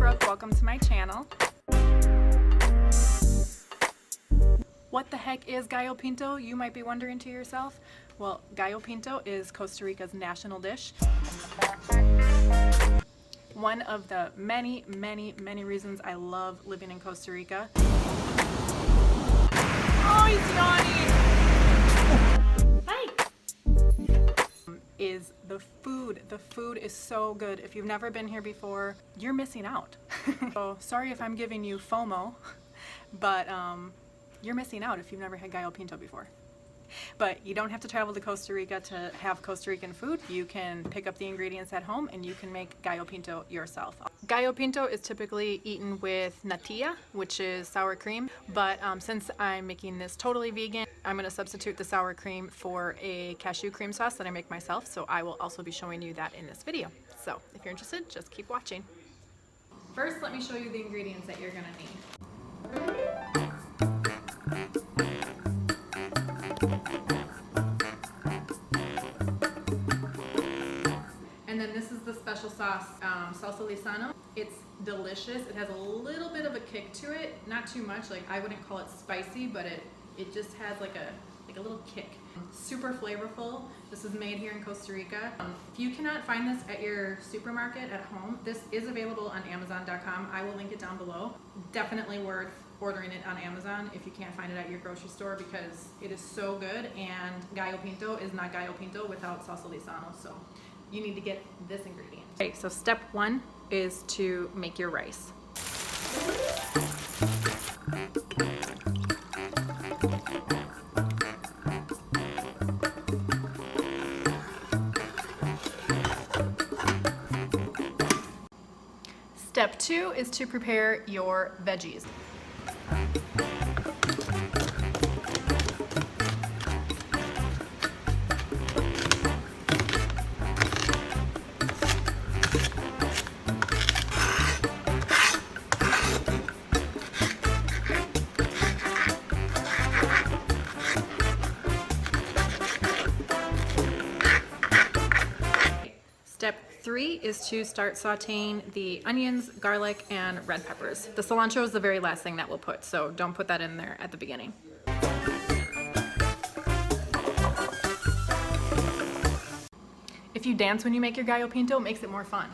Brooke, welcome to my channel. What the heck is Gallo Pinto, you might be wondering to yourself? Well, Gallo Pinto is Costa Rica's national dish. One of the many reasons I love living in Costa Rica. Oh, he's yawning! Hi! Is the food. The food is so good. If you've never been here before, you're missing out. So sorry if I'm giving you FOMO, but you're missing out if you've never had Gallo Pinto before. But you don't have to travel to Costa Rica to have Costa Rican food. You can pick up the ingredients at home and you can make Gallo Pinto yourself. Gallo Pinto is typically eaten with natilla, which is sour cream. But since I'm making this totally vegan, I'm going to substitute the sour cream for a cashew cream sauce that I make myself. So I will also be showing you that in this video. So if you're interested, just keep watching. First, let me show you the ingredients that you're going to need. And then this is the special sauce, salsa lisano. It's delicious. It has a little bit of a kick to it, not too much. Like, I wouldn't call it spicy, but it just has like a little kick. Super flavorful. This is made here in Costa Rica. If you cannot find this at your supermarket at home, this is available on Amazon.com. I will link it down below. Definitely worth ordering it on Amazon if you can't find it at your grocery store, because it is so good, and Gallo Pinto is not Gallo Pinto without salsa lisano, so you need to get this ingredient. Okay, so step one is to make your rice. Step two is to prepare your veggies. Step three is to start sauteing the onions, garlic, and red peppers. The cilantro is the very last thing that we'll put, so don't put that in there at the beginning. If you dance when you make your Gallo Pinto, it makes it more fun.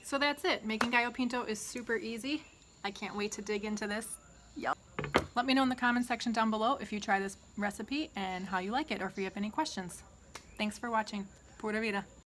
So that's it. Making Gallo Pinto is super easy. I can't wait to dig into this. Yep. Let me know in the comment section down below if you try this recipe and how you like it, or if you have any questions. Thanks for watching. Pura Vida.